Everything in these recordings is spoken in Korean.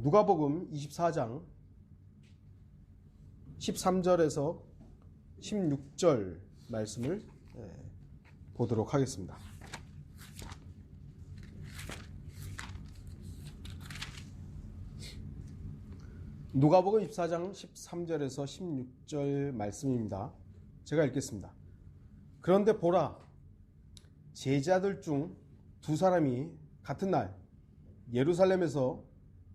누가복음 24장 13절에서 16절 말씀을 보도록 하겠습니다. 누가복음 24장 13절에서 16절 말씀입니다. 제가 읽겠습니다. 그런데 보라, 제자들 중 두 사람이 같은 날 예루살렘에서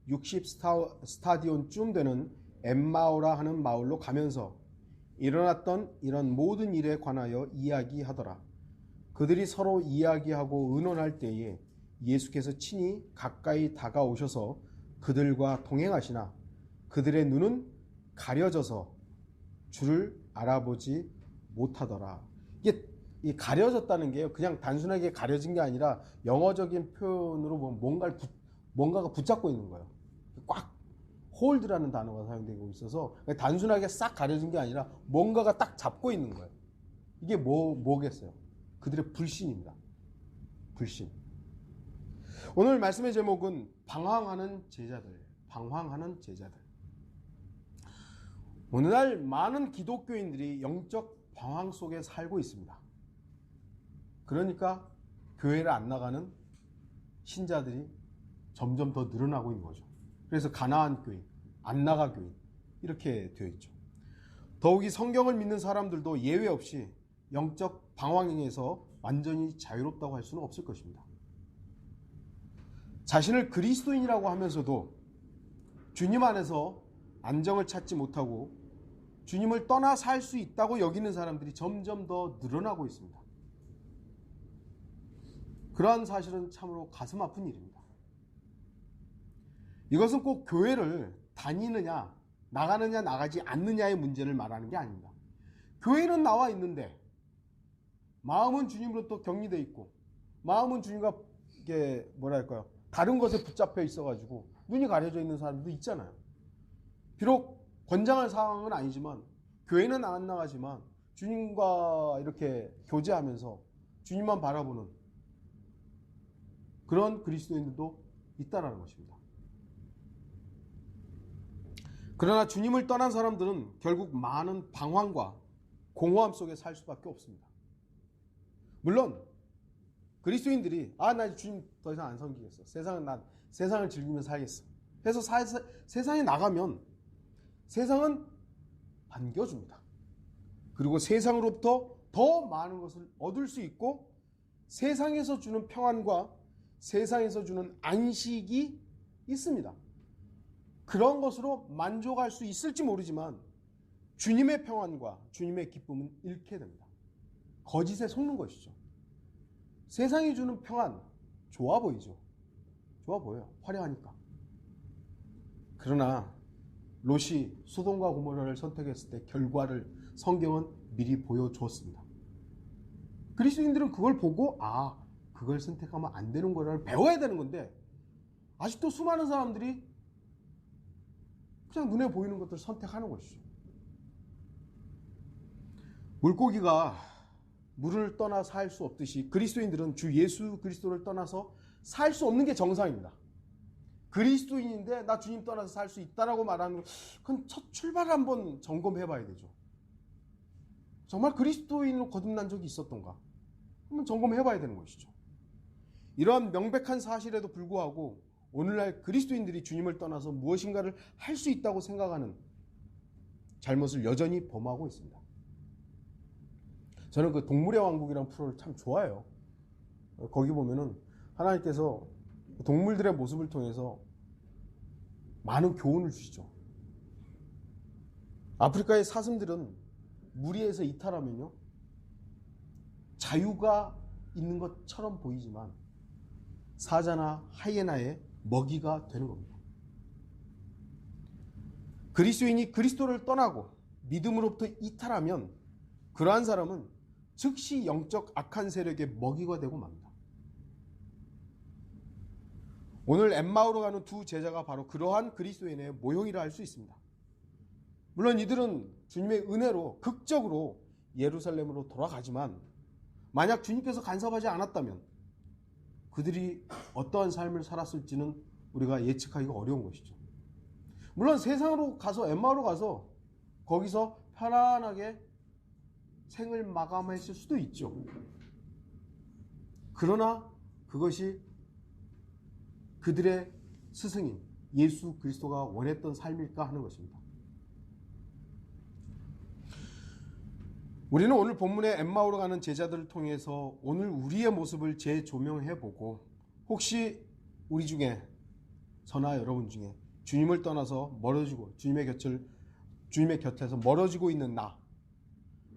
60스타디온쯤 되는 엠마오라 하는 마을로 가면서 일어났던 이런 모든 일에 관하여 이야기하더라. 그들이 서로 이야기하고 의논할 때에 예수께서 친히 가까이 다가오셔서 그들과 동행하시나 그들의 눈은 가려져서 주를 알아보지 못하더라. 이게 가려졌다는 게요, 그냥 단순하게 가려진 게 아니라 영어적인 표현으로 보면 뭔가가 붙잡고 있는 거예요. 꽉, 홀드라는 단어가 사용되고 있어서 단순하게 싹 가려진 게 아니라 뭔가가 딱 잡고 있는 거예요. 이게 뭐겠어요? 그들의 불신입니다. 불신. 오늘 말씀의 제목은 방황하는 제자들. 오늘날 많은 기독교인들이 영적 방황 속에 살고 있습니다. 그러니까 교회를 안 나가는 신자들이 점점 더 늘어나고 있는 거죠. 그래서 가나안 교인, 안 나가 교인 이렇게 되어 있죠. 더욱이 성경을 믿는 사람들도 예외 없이 영적 방황에서 완전히 자유롭다고 할 수는 없을 것입니다. 자신을 그리스도인이라고 하면서도 주님 안에서 안정을 찾지 못하고 주님을 떠나 살 수 있다고 여기는 사람들이 점점 더 늘어나고 있습니다. 그러한 사실은 참으로 가슴 아픈 일입니다. 이것은 꼭 교회를 다니느냐, 나가느냐, 나가지 않느냐의 문제를 말하는 게 아닙니다. 교회는 나와 있는데 마음은 주님으로부터 격리되어 있고 마음은 주님과 이게 다른 것에 붙잡혀 있어가지고 눈이 가려져 있는 사람도 있잖아요. 비록 권장할 상황은 아니지만 교회는 안 나가지만 주님과 이렇게 교제하면서 주님만 바라보는 그런 그리스도인들도 있다는 것입니다. 그러나 주님을 떠난 사람들은 결국 많은 방황과 공허함 속에 살 수밖에 없습니다. 물론 그리스도인들이 나 이제 주님 더 이상 안 섬기겠어. 세상을 즐기며 살겠어. 해서 세상에 나가면 세상은 반겨줍니다. 그리고 세상으로부터 더 많은 것을 얻을 수 있고 세상에서 주는 평안과 세상에서 주는 안식이 있습니다. 그런 것으로 만족할 수 있을지 모르지만 주님의 평안과 주님의 기쁨은 잃게 됩니다. 거짓에 속는 것이죠. 세상이 주는 평안 좋아 보이죠. 좋아 보여요. 화려하니까. 그러나 롯이 소돔과 고모라를 선택했을 때 결과를 성경은 미리 보여주었습니다. 그리스도인들은 그걸 보고 그걸 선택하면 안 되는 거를 배워야 되는 건데 아직도 수많은 사람들이 그냥 눈에 보이는 것들을 선택하는 것이죠. 물고기가 물을 떠나 살 수 없듯이 그리스도인들은 주 예수 그리스도를 떠나서 살 수 없는 게 정상입니다. 그리스도인인데 나 주님 떠나서 살 수 있다라고 말하는 그건 첫 출발을 한번 점검해 봐야 되죠. 정말 그리스도인으로 거듭난 적이 있었던가 한번 점검해 봐야 되는 것이죠. 이러한 명백한 사실에도 불구하고 오늘날 그리스도인들이 주님을 떠나서 무엇인가를 할 수 있다고 생각하는 잘못을 여전히 범하고 있습니다. 저는 그 동물의 왕국이라는 프로를 참 좋아해요. 거기 보면은 하나님께서 동물들의 모습을 통해서 많은 교훈을 주시죠. 아프리카의 사슴들은 무리에서 이탈하면요 자유가 있는 것처럼 보이지만 사자나 하이에나의 먹이가 되는 겁니다. 그리스도인이 그리스도를 떠나고 믿음으로부터 이탈하면 그러한 사람은 즉시 영적 악한 세력의 먹이가 되고 맙니다. 오늘 엠마오로 가는 두 제자가 바로 그러한 그리스도인의 모형이라 할 수 있습니다. 물론 이들은 주님의 은혜로 극적으로 예루살렘으로 돌아가지만 만약 주님께서 간섭하지 않았다면 그들이 어떠한 삶을 살았을지는 우리가 예측하기가 어려운 것이죠. 물론 세상으로 가서 엠마오로 가서 거기서 편안하게 생을 마감했을 수도 있죠. 그러나 그것이 그들의 스승인 예수 그리스도가 원했던 삶일까 하는 것입니다. 우리는 오늘 본문의 엠마오로 가는 제자들을 통해서 오늘 우리의 모습을 재조명해보고 혹시 우리 중에 저나 여러분 중에 주님을 떠나서 멀어지고 주님의 곁에서 멀어지고 있는 나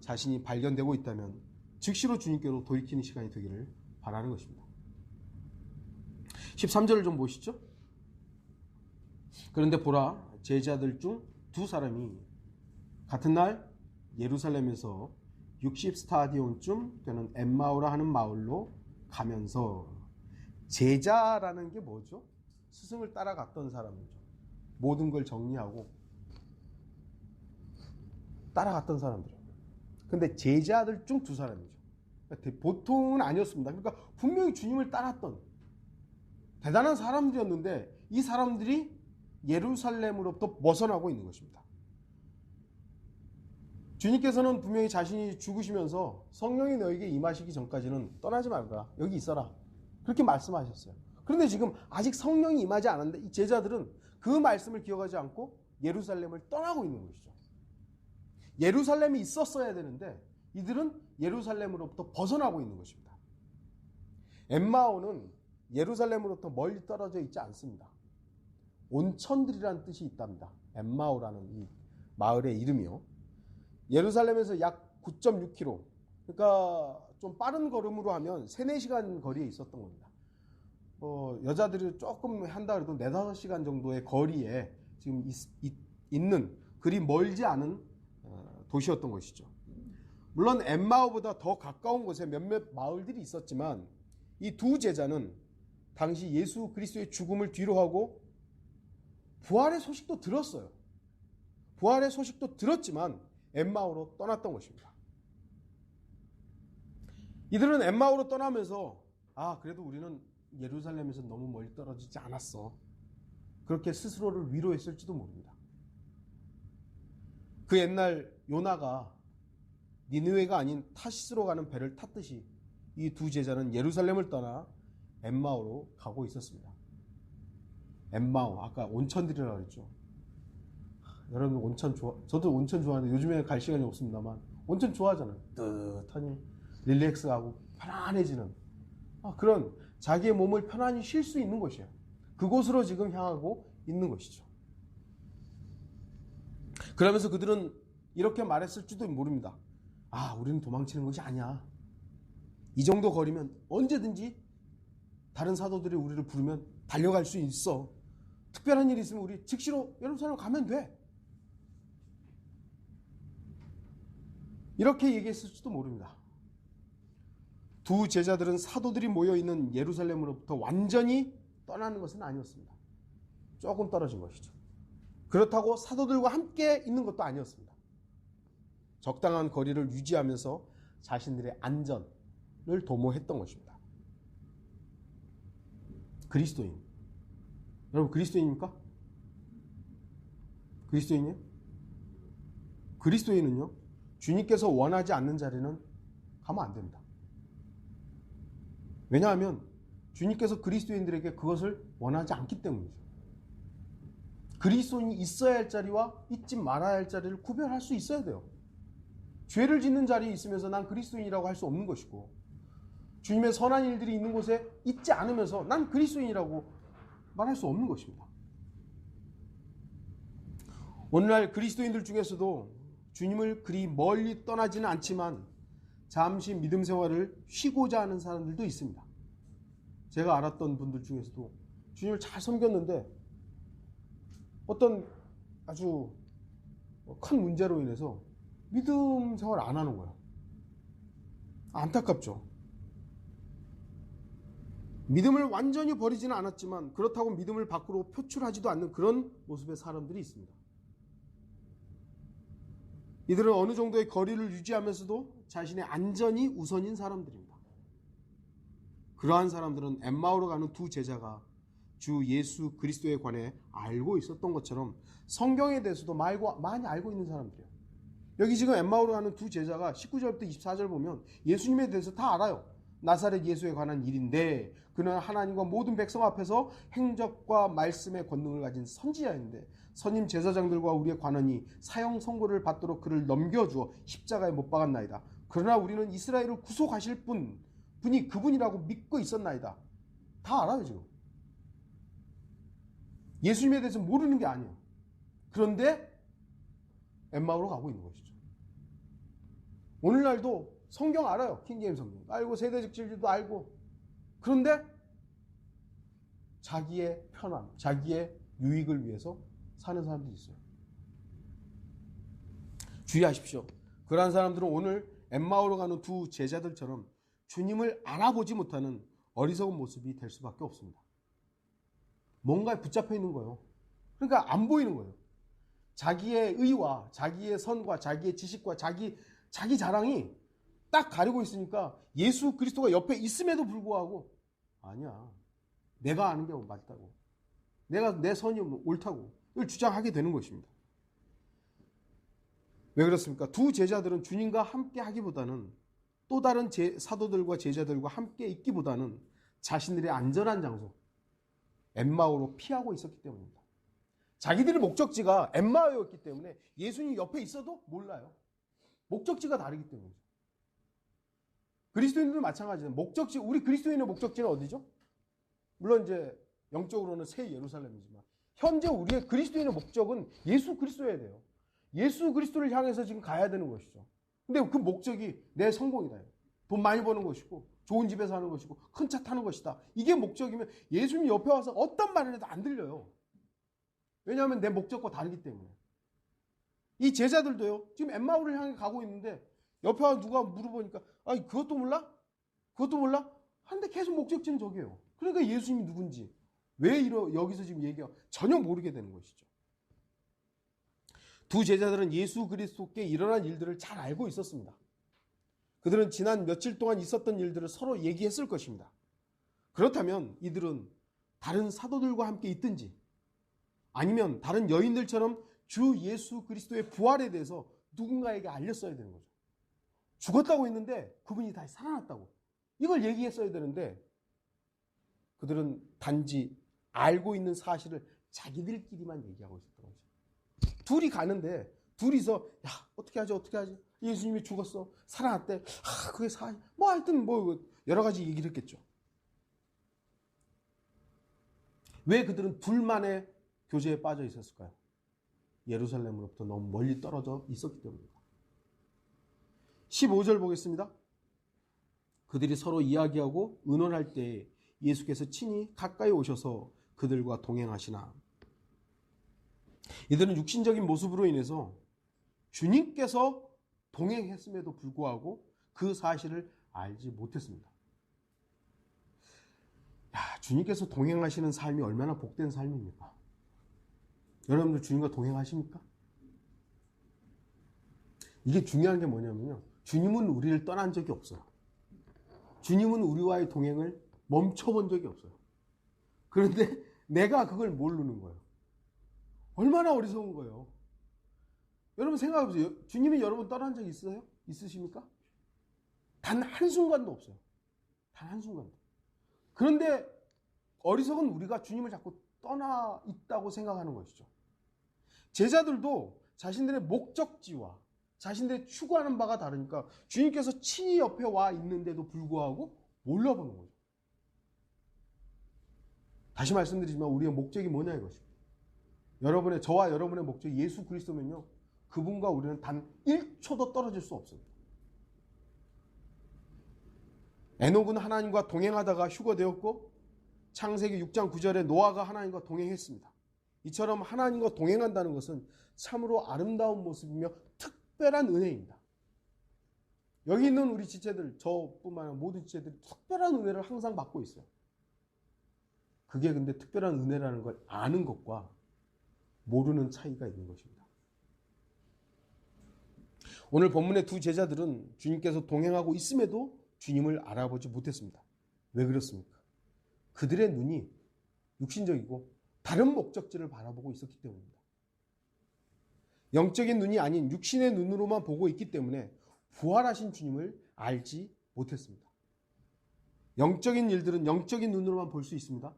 자신이 발견되고 있다면 즉시로 주님께로 돌이키는 시간이 되기를 바라는 것입니다. 13절을 좀 보시죠. 그런데 보라, 제자들 중 두 사람이 같은 날 예루살렘에서 60스타디온쯤 되는 엠마오라 하는 마을로 가면서, 제자라는 게 뭐죠? 스승을 따라갔던 사람이죠. 모든 걸 정리하고 따라갔던 사람들이에요. 근데 제자들 중 두 사람이죠. 보통은 아니었습니다. 그러니까 분명히 주님을 따랐던 대단한 사람들이었는데 이 사람들이 예루살렘으로부터 벗어나고 있는 것입니다. 주님께서는 분명히 자신이 죽으시면서 성령이 너에게 임하시기 전까지는 떠나지 말거라, 여기 있어라, 그렇게 말씀하셨어요. 그런데 지금 아직 성령이 임하지 않았는데 이 제자들은 그 말씀을 기억하지 않고 예루살렘을 떠나고 있는 것이죠. 예루살렘이 있었어야 되는데 이들은 예루살렘으로부터 벗어나고 있는 것입니다. 엠마오는 예루살렘으로부터 멀리 떨어져 있지 않습니다. 온천들이라는 뜻이 있답니다. 엠마오라는 이 마을의 이름이요. 예루살렘에서 약 9.6km, 그러니까 좀 빠른 걸음으로 하면 3, 4시간 거리에 있었던 겁니다. 여자들이 조금 한다 그래도 4, 5시간 정도의 거리에 지금 있는 그리 멀지 않은 도시였던 것이죠. 물론 엠마오보다 더 가까운 곳에 몇몇 마을들이 있었지만 이 두 제자는 당시 예수 그리스도의 죽음을 뒤로하고 부활의 소식도 들었어요. 부활의 소식도 들었지만 엠마오로 떠났던 것입니다. 이들은 엠마오로 떠나면서 그래도 우리는 예루살렘에서 너무 멀리 떨어지지 않았어, 그렇게 스스로를 위로했을지도 모릅니다. 그 옛날 요나가 니느웨가 아닌 타시스로 가는 배를 탔듯이 이 두 제자는 예루살렘을 떠나 엠마오로 가고 있었습니다. 엠마오, 아까 온천들이라고 했죠. 여러분 온천 저도 온천 좋아하는데 요즘에 갈 시간이 없습니다만 온천 좋아하잖아요. 뜨뜻하니 릴렉스하고 편안해지는 그런 자기의 몸을 편안히 쉴 수 있는 곳이에요. 그곳으로 지금 향하고 있는 것이죠. 그러면서 그들은 이렇게 말했을지도 모릅니다. 우리는 도망치는 것이 아니야. 이 정도 거리면 언제든지 다른 사도들이 우리를 부르면 달려갈 수 있어. 특별한 일이 있으면 우리 즉시로 예루살렘 가면 돼. 이렇게 얘기했을지도 모릅니다. 두 제자들은 사도들이 모여있는 예루살렘으로부터 완전히 떠나는 것은 아니었습니다. 조금 떨어진 것이죠. 그렇다고 사도들과 함께 있는 것도 아니었습니다. 적당한 거리를 유지하면서 자신들의 안전을 도모했던 것입니다. 그리스도인, 여러분 그리스도인입니까? 그리스도인이에요? 그리스도인은요, 주님께서 원하지 않는 자리는 가면 안 됩니다. 왜냐하면 주님께서 그리스도인들에게 그것을 원하지 않기 때문이죠. 그리스도인이 있어야 할 자리와 있지 말아야 할 자리를 구별할 수 있어야 돼요. 죄를 짓는 자리에 있으면서 난 그리스도인이라고 할 수 없는 것이고, 주님의 선한 일들이 있는 곳에 있지 않으면서 난 그리스도인이라고 말할 수 없는 것입니다. 오늘날 그리스도인들 중에서도 주님을 그리 멀리 떠나지는 않지만 잠시 믿음 생활을 쉬고자 하는 사람들도 있습니다. 제가 알았던 분들 중에서도 주님을 잘 섬겼는데 어떤 아주 큰 문제로 인해서 믿음 생활을 안 하는 거예요. 안타깝죠. 믿음을 완전히 버리지는 않았지만 그렇다고 믿음을 밖으로 표출하지도 않는 그런 모습의 사람들이 있습니다. 이들은 어느 정도의 거리를 유지하면서도 자신의 안전이 우선인 사람들입니다. 그러한 사람들은 엠마오로 가는 두 제자가 주 예수 그리스도에 관해 알고 있었던 것처럼 성경에 대해서도 많이 알고 있는 사람들이에요. 여기 지금 엠마오로 가는 두 제자가 19절부터 24절 보면 예수님에 대해서 다 알아요. 나사렛 예수에 관한 일인데 그는 하나님과 모든 백성 앞에서 행적과 말씀의 권능을 가진 선지자인데 선임 제사장들과 우리의 관원이 사형 선고를 받도록 그를 넘겨주어 십자가에 못 박았나이다. 그러나 우리는 이스라엘을 구속하실 분이 그분이라고 믿고 있었나이다. 다 알아요 지금. 예수님에 대해서 모르는 게 아니에요. 그런데 엠마오로 가고 있는 것이죠. 오늘날도 성경 알아요. 킹제임스 성경 알고 세대적 진리도 알고. 그런데 자기의 편함, 자기의 유익을 위해서 사는 사람들이 있어요. 주의하십시오. 그러한 사람들은 오늘 엠마오로 가는 두 제자들처럼 주님을 알아보지 못하는 어리석은 모습이 될 수밖에 없습니다. 뭔가에 붙잡혀 있는 거예요. 그러니까 안 보이는 거예요. 자기의 의와 자기의 선과 자기의 지식과 자기 자랑이 딱 가리고 있으니까 예수 그리스도가 옆에 있음에도 불구하고 아니야. 내가 아는 게 맞다고. 내 선이 옳다고. 이걸 주장하게 되는 것입니다. 왜 그렇습니까? 두 제자들은 주님과 함께 하기보다는 또 다른 사도들과 제자들과 함께 있기보다는 자신들의 안전한 장소, 엠마오로 피하고 있었기 때문입니다. 자기들의 목적지가 엠마오였기 때문에 예수님 옆에 있어도 몰라요. 목적지가 다르기 때문이죠. 그리스도인들도 마찬가지예요. 우리 그리스도인의 목적지는 어디죠? 물론 이제 영적으로는 새 예루살렘이지만 현재 우리의 그리스도인의 목적은 예수 그리스도여야 돼요. 예수 그리스도를 향해서 지금 가야 되는 것이죠. 근데 그 목적이 내 성공이다. 돈 많이 버는 것이고 좋은 집에 사는 것이고 큰 차 타는 것이다. 이게 목적이면 예수님 옆에 와서 어떤 말을 해도 안 들려요. 왜냐하면 내 목적과 다르기 때문에. 이 제자들도요. 지금 엠마오를 향해 가고 있는데 옆에 와서 누가 물어보니까 아니 그것도 몰라? 그것도 몰라? 한데 계속 목적지는 저기예요. 그러니까 예수님이 누군지 왜 여기서 지금 얘기가 전혀 모르게 되는 것이죠. 두 제자들은 예수 그리스도께 일어난 일들을 잘 알고 있었습니다. 그들은 지난 며칠 동안 있었던 일들을 서로 얘기했을 것입니다. 그렇다면 이들은 다른 사도들과 함께 있든지 아니면 다른 여인들처럼 주 예수 그리스도의 부활에 대해서 누군가에게 알렸어야 되는 거죠. 죽었다고 했는데 그분이 다시 살아났다고. 이걸 얘기했어야 되는데 그들은 단지 알고 있는 사실을 자기들끼리만 얘기하고 있었던 거죠. 둘이 가는데 둘이서 야 어떻게 하지 예수님이 죽었어 살아났대 그게 사실 뭐 하여튼 뭐 여러 가지 얘기를 했겠죠. 왜 그들은 둘만의 교제에 빠져 있었을까요? 예루살렘으로부터 너무 멀리 떨어져 있었기 때문입니다. 15절 보겠습니다. 그들이 서로 이야기하고 의논할 때 예수께서 친히 가까이 오셔서 그들과 동행하시나. 이들은 육신적인 모습으로 인해서 주님께서 동행했음에도 불구하고 그 사실을 알지 못했습니다. 주님께서 동행하시는 삶이 얼마나 복된 삶입니까? 여러분들 주님과 동행하십니까? 이게 중요한 게 뭐냐면요. 주님은 우리를 떠난 적이 없어요. 주님은 우리와의 동행을 멈춰본 적이 없어요. 그런데 내가 그걸 모르는 거예요. 얼마나 어리석은 거예요. 여러분 생각해보세요. 주님이 여러분 떠난 적 있어요? 있으십니까? 단 한순간도 없어요. 단 한순간도. 그런데 어리석은 우리가 주님을 자꾸 떠나 있다고 생각하는 것이죠. 제자들도 자신들의 목적지와 자신들의 추구하는 바가 다르니까 주님께서 친히 옆에 와 있는데도 불구하고 몰라보는 거죠. 다시 말씀드리지만 우리의 목적이 뭐냐 이것입니다. 저와 여러분의 목적이 예수 그리스도면요. 그분과 우리는 단 1초도 떨어질 수 없습니다. 에녹은 하나님과 동행하다가 휴거되었고 창세기 6장 9절에 노아가 하나님과 동행했습니다. 이처럼 하나님과 동행한다는 것은 참으로 아름다운 모습이며 특별한 은혜입니다. 여기 있는 우리 지체들, 저뿐만 아니라 모든 지체들이 특별한 은혜를 항상 받고 있어요. 그게 근데 특별한 은혜라는 걸 아는 것과 모르는 차이가 있는 것입니다. 오늘 본문의 두 제자들은 주님께서 동행하고 있음에도 주님을 알아보지 못했습니다. 왜 그렇습니까? 그들의 눈이 육신적이고 다른 목적지를 바라보고 있었기 때문입니다. 영적인 눈이 아닌 육신의 눈으로만 보고 있기 때문에 부활하신 주님을 알지 못했습니다. 영적인 일들은 영적인 눈으로만 볼 수 있습니다.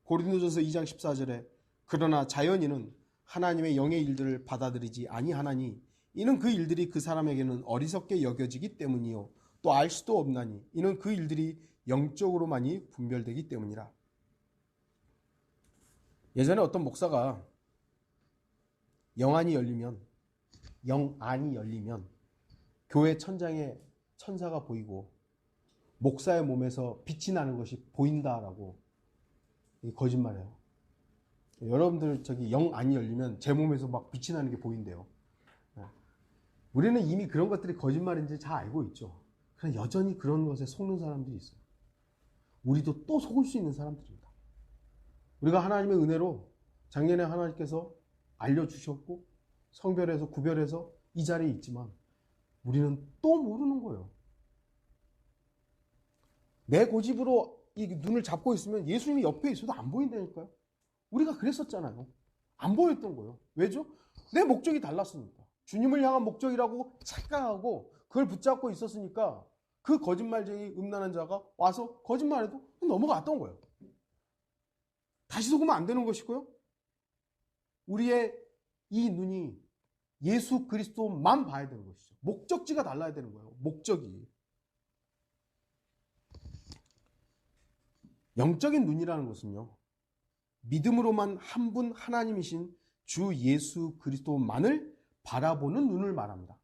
고린도전서 2장 14절에 그러나 자연인은 하나님의 영의 일들을 받아들이지 아니하나니 이는 그 일들이 그 사람에게는 어리석게 여겨지기 때문이요 또 알 수도 없나니 이는 그 일들이 영적으로만이 분별되기 때문이라. 예전에 어떤 목사가 영안이 열리면 교회 천장에 천사가 보이고 목사의 몸에서 빛이 나는 것이 보인다라고 거짓말해요. 여러분들 영안이 열리면 제 몸에서 막 빛이 나는 게 보인대요. 우리는 이미 그런 것들이 거짓말인지 잘 알고 있죠. 그러나 여전히 그런 것에 속는 사람들이 있어요. 우리도 또 속을 수 있는 사람들입니다. 우리가 하나님의 은혜로 작년에 하나님께서 알려주셨고 성별해서 구별해서 이 자리에 있지만 우리는 또 모르는 거예요. 내 고집으로 이 눈을 잡고 있으면 예수님이 옆에 있어도 안 보인다니까요. 우리가 그랬었잖아요. 안 보였던 거예요. 왜죠? 내 목적이 달랐으니까. 주님을 향한 목적이라고 착각하고 그걸 붙잡고 있었으니까 그 거짓말쟁이 음란한 자가 와서 거짓말해도 넘어갔던 거예요. 다시 속으면 안 되는 것이고요. 우리의 이 눈이 예수 그리스도만 봐야 되는 것이죠. 목적지가 달라야 되는 거예요. 목적이. 영적인 눈이라는 것은요. 믿음으로만 한 분 하나님이신 주 예수 그리스도만을 바라보는 눈을 말합니다.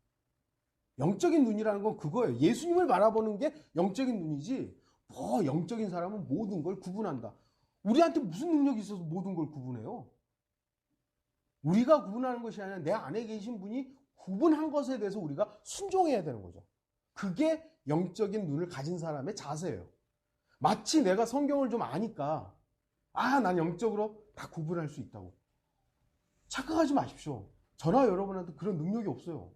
영적인 눈이라는 건 그거예요. 예수님을 바라보는 게 영적인 눈이지 영적인 사람은 모든 걸 구분한다. 우리한테 무슨 능력이 있어서 모든 걸 구분해요? 우리가 구분하는 것이 아니라 내 안에 계신 분이 구분한 것에 대해서 우리가 순종해야 되는 거죠. 그게 영적인 눈을 가진 사람의 자세예요. 마치 내가 성경을 좀 아니까 난 영적으로 다 구분할 수 있다고. 착각하지 마십시오. 저나 여러분한테 그런 능력이 없어요.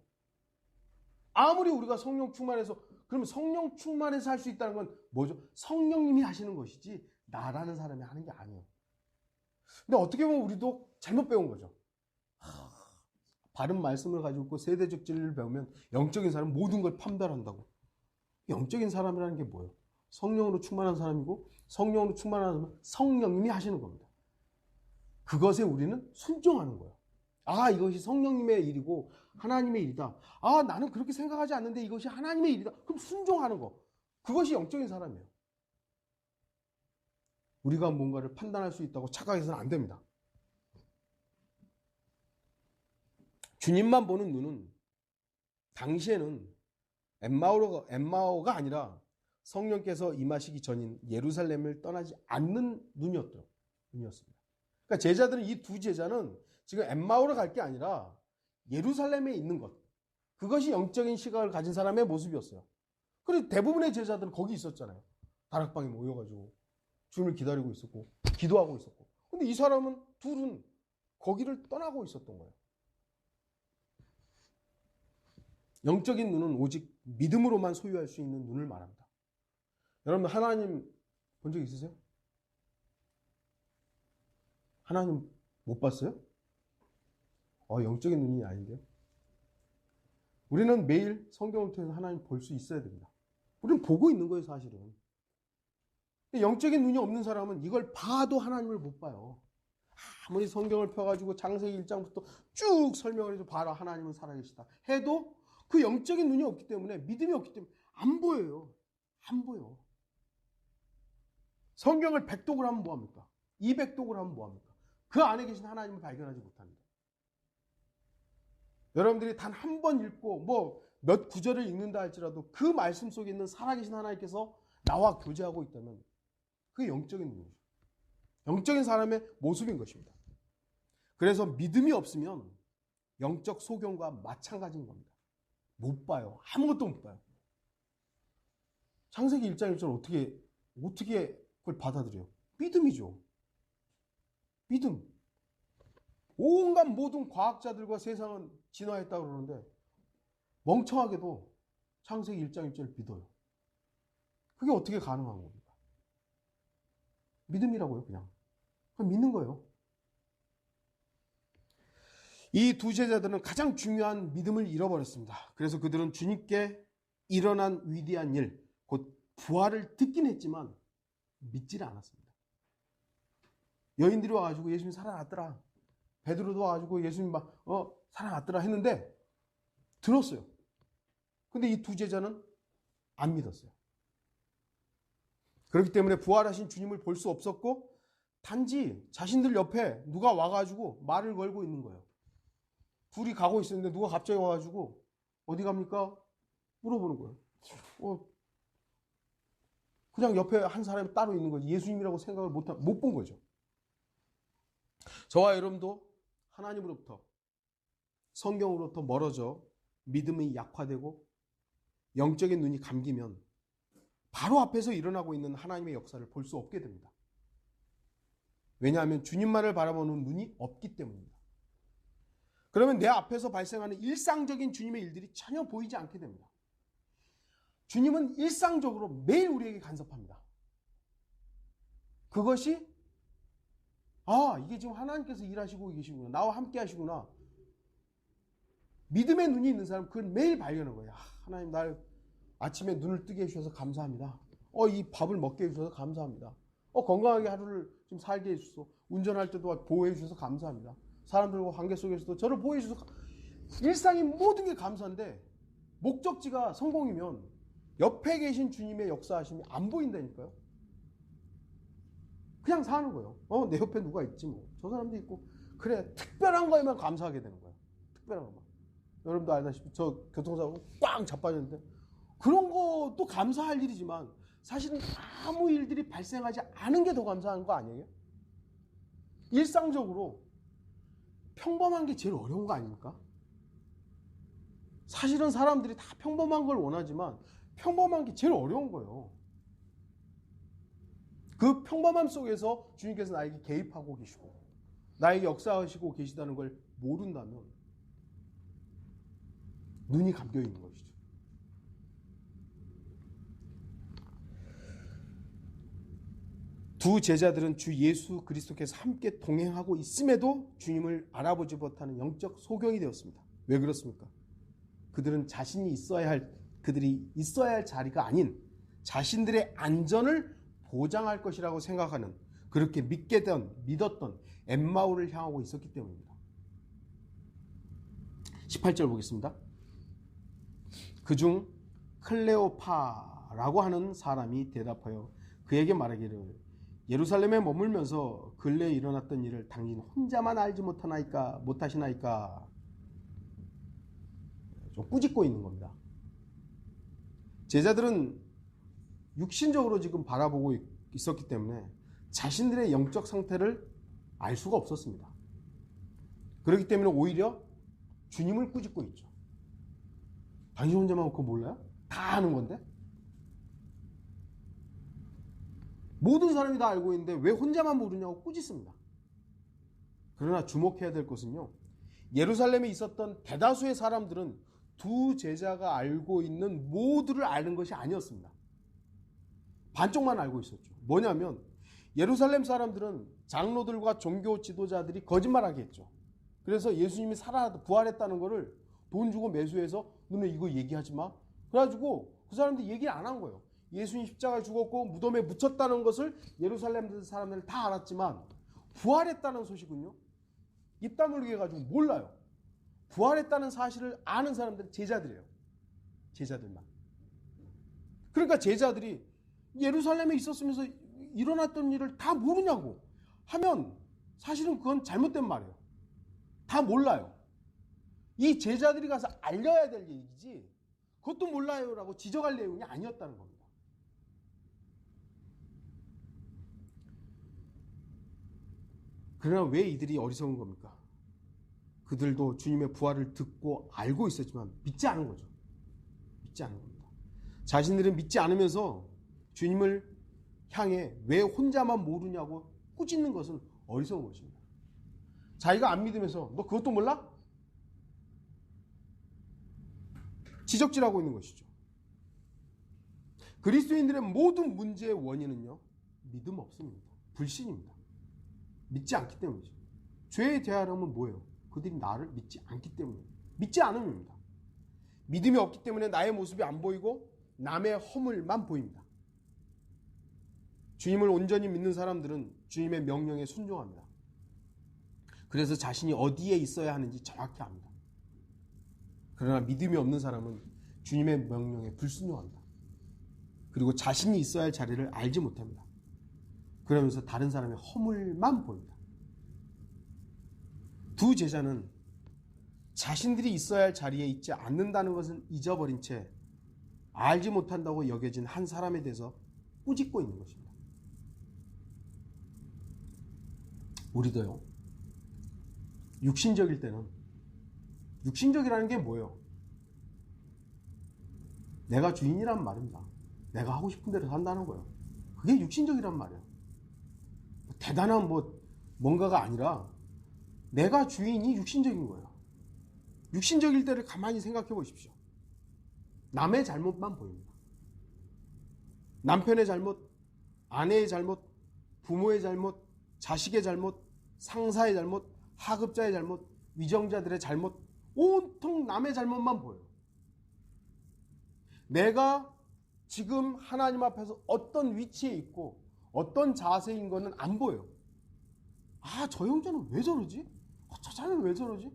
아무리 우리가 성령 충만해서 그러면 성령 충만해서 할 수 있다는 건 뭐죠? 성령님이 하시는 것이지 나라는 사람이 하는 게 아니에요. 근데 어떻게 보면 우리도 잘못 배운 거죠. 바른 말씀을 가지고 있고 세대적 진리를 배우면 영적인 사람은 모든 걸 판별한다고. 영적인 사람이라는 게 뭐예요? 성령으로 충만한 사람이고 성령으로 충만한 사람은 성령님이 하시는 겁니다. 그것에 우리는 순종하는 거예요. 이것이 성령님의 일이고 하나님의 일이다. 나는 그렇게 생각하지 않는데 이것이 하나님의 일이다. 그럼 순종하는 거. 그것이 영적인 사람이에요. 우리가 뭔가를 판단할 수 있다고 착각해서는 안 됩니다. 주님만 보는 눈은 당시에는 엠마오가 아니라 성령께서 임하시기 전인 예루살렘을 떠나지 않는 눈이었습니다. 그러니까 제자들은 이 두 제자는 지금 엠마오로 갈 게 아니라 예루살렘에 있는 것. 그것이 영적인 시각을 가진 사람의 모습이었어요. 그리고 대부분의 제자들은 거기 있었잖아요. 다락방에 모여가지고 주님을 기다리고 있었고 기도하고 있었고. 근데 이 사람은 둘은 거기를 떠나고 있었던 거예요. 영적인 눈은 오직 믿음으로만 소유할 수 있는 눈을 말합니다. 여러분 하나님 본 적 있으세요? 하나님 못 봤어요? 영적인 눈이 아닌데요. 우리는 매일 성경을 통해서 하나님 볼 수 있어야 됩니다. 우리는 보고 있는 거예요, 사실은. 영적인 눈이 없는 사람은 이걸 봐도 하나님을 못 봐요. 아무리 성경을 펴가지고 창세기 1장부터 쭉 설명을 해서 봐라, 하나님은 살아계시다 해도 그 영적인 눈이 없기 때문에, 믿음이 없기 때문에 안 보여요. 안 보여. 성경을 100독을 하면 뭐합니까? 200독을 하면 뭐합니까? 그 안에 계신 하나님을 발견하지 못합니다. 여러분들이 단 한 번 읽고 몇 구절을 읽는다 할지라도 그 말씀 속에 있는 살아계신 하나님께서 나와 교제하고 있다면 그게 영적인 눈이죠. 영적인 사람의 모습인 것입니다. 그래서 믿음이 없으면 영적 소경과 마찬가지인 겁니다. 못 봐요. 아무것도 못 봐요. 창세기 1장 1절 어떻게 그걸 받아들여요? 믿음이죠. 믿음. 온갖 모든 과학자들과 세상은 진화했다고 그러는데 멍청하게도 창세기 1장 1절을 믿어요. 그게 어떻게 가능한 겁니까? 믿음이라고요, 그냥. 믿는 거예요. 이 두 제자들은 가장 중요한 믿음을 잃어버렸습니다. 그래서 그들은 주님께 일어난 위대한 일, 곧 부활을 듣긴 했지만 믿지를 않았습니다. 여인들이 와가지고 예수님 살아났더라. 베드로도 와가지고 예수님 살아났더라 했는데 들었어요. 근데 이 두 제자는 안 믿었어요. 그렇기 때문에 부활하신 주님을 볼 수 없었고 단지 자신들 옆에 누가 와가지고 말을 걸고 있는 거예요. 둘이 가고 있었는데 누가 갑자기 와가지고 어디 갑니까? 물어보는 거예요. 그냥 옆에 한 사람이 따로 있는 거지. 예수님이라고 생각을 못 본 거죠. 저와 여러분도 하나님으로부터, 성경으로부터 멀어져 믿음이 약화되고 영적인 눈이 감기면 바로 앞에서 일어나고 있는 하나님의 역사를 볼 수 없게 됩니다. 왜냐하면 주님만을 바라보는 눈이 없기 때문입니다. 그러면 내 앞에서 발생하는 일상적인 주님의 일들이 전혀 보이지 않게 됩니다. 주님은 일상적으로 매일 우리에게 간섭합니다. 그것이 이게 지금 하나님께서 일하시고 계시구나. 나와 함께 하시구나. 믿음의 눈이 있는 사람은 그걸 매일 발견하는 거예요. 하나님 날 아침에 눈을 뜨게 해주셔서 감사합니다. 이 밥을 먹게 해주셔서 감사합니다. 건강하게 하루를 좀 살게 해주셔서 운전할 때도 보호해 주셔서 감사합니다. 사람들과 관계 속에서도 저를 보호해 주셔서 일상의 모든 게 감사한데 목적지가 성공이면 옆에 계신 주님의 역사하심이 안 보인다니까요. 그냥 사는 거예요. 내 옆에 누가 있지 뭐. 저 사람도 있고. 그래, 특별한 거에만 감사하게 되는 거예요. 특별한 것만. 여러분도 알다시피 저 교통사고 꽝 자빠졌는데 그런 것도 감사할 일이지만 사실은 아무 일들이 발생하지 않은 게 더 감사한 거 아니에요? 일상적으로 평범한 게 제일 어려운 거 아닙니까? 사실은 사람들이 다 평범한 걸 원하지만 평범한 게 제일 어려운 거예요. 그 평범함 속에서 주님께서 나에게 개입하고 계시고 나에게 역사하시고 계시다는 걸 모른다면 눈이 감겨 있는 것이죠. 두 제자들은 주 예수 그리스도께서 함께 동행하고 있음에도 주님을 알아보지 못하는 영적 소경이 되었습니다. 왜 그렇습니까? 그들은 그들이 있어야 할 자리가 아닌 자신들의 안전을 보장할 것이라고 생각하는 그렇게 믿었던 엠마오를 향하고 있었기 때문입니다. 18절 보겠습니다. 그중 클레오파라고 하는 사람이 대답하여 그에게 말하기를 예루살렘에 머물면서 근래에 일어났던 일을 당신 혼자만 알지 못하시나이까. 좀 꾸짖고 있는 겁니다. 제자들은 육신적으로 지금 바라보고 있었기 때문에 자신들의 영적 상태를 알 수가 없었습니다. 그렇기 때문에 오히려 주님을 꾸짖고 있죠. 당신 혼자만 그거 몰라요? 다 아는 건데? 모든 사람이 다 알고 있는데 왜 혼자만 모르냐고 꾸짖습니다. 그러나 주목해야 될 것은요, 예루살렘에 있었던 대다수의 사람들은 두 제자가 알고 있는 모두를 아는 것이 아니었습니다. 반쪽만 알고 있었죠. 뭐냐면 예루살렘 사람들은 장로들과 종교 지도자들이 거짓말하게 했죠. 그래서 예수님이 부활했다는 것을 돈 주고 매수해서 너네 이거 얘기하지 마. 그래가지고 그 사람들이 얘기를 안 한 거예요. 예수님 십자가에 죽었고 무덤에 묻혔다는 것을 예루살렘 사람들은 다 알았지만 부활했다는 소식은요, 입 다물게 해가지고 몰라요. 부활했다는 사실을 아는 사람들은 제자들이에요. 제자들만. 그러니까 제자들이 예루살렘에 있었으면서 일어났던 일을 다 모르냐고 하면 사실은 그건 잘못된 말이에요. 다 몰라요. 이 제자들이 가서 알려야 될 얘기지 그것도 몰라요라고 지적할 내용이 아니었다는 겁니다. 그러나 왜 이들이 어리석은 겁니까? 그들도 주님의 부활을 듣고 알고 있었지만 믿지 않은 거죠. 믿지 않은 겁니다. 자신들은 믿지 않으면서 주님을 향해 왜 혼자만 모르냐고 꾸짖는 것은 어리석은 것입니다. 자기가 안 믿으면서 너 그것도 몰라? 지적질하고 있는 것이죠. 그리스도인들의 모든 문제의 원인은요, 믿음 없음입니다. 불신입니다. 믿지 않기 때문이죠. 죄의 대화름은 뭐예요? 그들이 나를 믿지 않기 때문이에요. 믿지 않음입니다. 믿음이 없기 때문에 나의 모습이 안 보이고 남의 허물만 보입니다. 주님을 온전히 믿는 사람들은 주님의 명령에 순종합니다. 그래서 자신이 어디에 있어야 하는지 정확히 압니다. 그러나 믿음이 없는 사람은 주님의 명령에 불순종합니다. 그리고 자신이 있어야 할 자리를 알지 못합니다. 그러면서 다른 사람의 허물만 보입니다. 두 제자는 자신들이 있어야 할 자리에 있지 않는다는 것을 잊어버린 채 알지 못한다고 여겨진 한 사람에 대해서 꾸짖고 있는 것입니다. 우리도요, 육신적일 때는, 육신적이라는 게 뭐예요? 내가 주인이란 말입니다. 내가 하고 싶은 대로 산다는 거예요. 그게 육신적이란 말이에요. 대단한 뭔가가 아니라 내가 주인이 육신적인 거예요. 육신적일 때를 가만히 생각해 보십시오. 남의 잘못만 보입니다. 남편의 잘못, 아내의 잘못, 부모의 잘못, 자식의 잘못, 상사의 잘못, 하급자의 잘못, 위정자들의 잘못, 온통 남의 잘못만 보여요. 내가 지금 하나님 앞에서 어떤 위치에 있고 어떤 자세인 거는 안 보여요. 아, 저 형제는 왜 저러지? 저 자는 왜 저러지?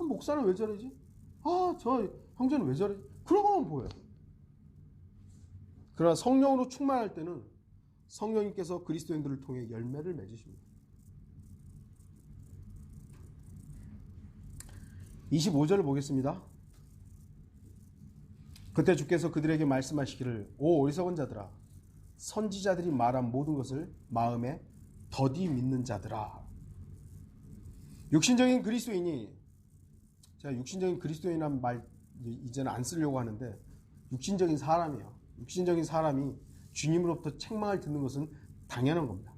목사는 왜 저러지? 저 형제는 왜 저러지? 그런 것만 보여요. 그러나 성령으로 충만할 때는 성령님께서 그리스도인들을 통해 열매를 맺으십니다. 25절을 보겠습니다. 그때 주께서 그들에게 말씀하시기를, 오 어리석은 자들아, 선지자들이 말한 모든 것을 마음에 더디 믿는 자들아. 육신적인 그리스도인이, 제가 육신적인 그리스도인이라는 말 이제는 안 쓰려고 하는데, 육신적인 사람이에요. 육신적인 사람이 주님으로부터 책망을 듣는 것은 당연한 겁니다.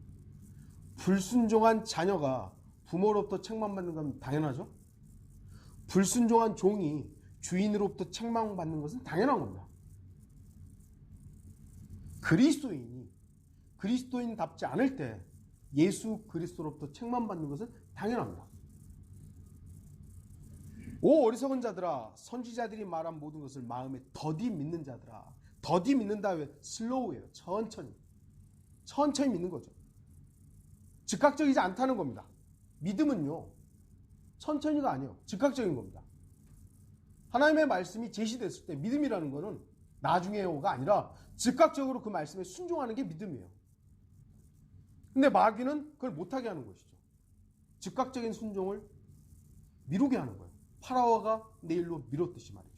불순종한 자녀가 부모로부터 책망받는 건 당연하죠. 불순종한 종이 주인으로부터 책망받는 것은 당연한 겁니다. 그리스도인이 그리스도인답지 않을 때 예수 그리스도로부터 책망받는 것은 당연합니다. 오 어리석은 자들아, 선지자들이 말한 모든 것을 마음에 더디 믿는 자들아. 더디 믿는다 왜? 슬로우예요. 천천히 믿는 거죠. 즉각적이지 않다는 겁니다. 믿음은요, 천천히가 아니에요. 즉각적인 겁니다. 하나님의 말씀이 제시됐을 때 믿음이라는 거는 나중에요가 아니라 즉각적으로 그 말씀에 순종하는 게 믿음이에요. 근데 마귀는 그걸 못하게 하는 것이죠. 즉각적인 순종을 미루게 하는 거예요. 파라오가 내일로 미뤘듯이 말이죠.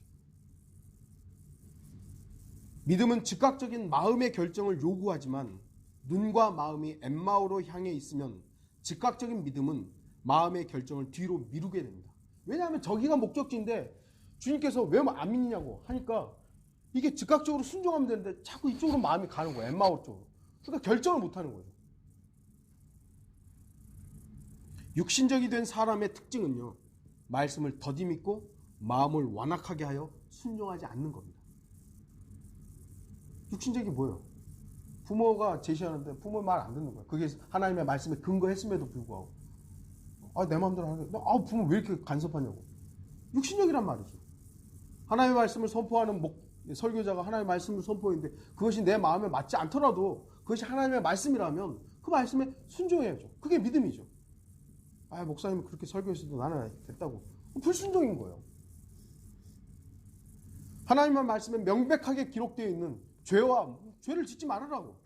믿음은 즉각적인 마음의 결정을 요구하지만 눈과 마음이 엠마오로 향해 있으면 즉각적인 믿음은 마음의 결정을 뒤로 미루게 됩니다. 왜냐하면 저기가 목적지인데 주님께서 왜 안 믿느냐고 하니까 이게 즉각적으로 순종하면 되는데 자꾸 이쪽으로 마음이 가는 거예요. 엠마오 쪽으로. 그러니까 결정을 못하는 거죠. 육신적이 된 사람의 특징은요, 말씀을 더디 믿고 마음을 완악하게 하여 순종하지 않는 겁니다. 육신적이 뭐예요? 부모가 제시하는데 부모 말 안 듣는 거예요. 그게 하나님의 말씀에 근거했음에도 불구하고 내 마음대로 하는 거예요. 부모 왜 이렇게 간섭하냐고. 육신적이란 말이죠. 하나님의 말씀을 선포하는 설교자가 하나님의 말씀을 선포했는데 그것이 내 마음에 맞지 않더라도 그것이 하나님의 말씀이라면 그 말씀에 순종해야죠. 그게 믿음이죠. 목사님이 그렇게 설교했어도 나는 됐다고. 불순종인 거예요. 하나님의 말씀에 명백하게 기록되어 있는 죄를 짓지 말으라고.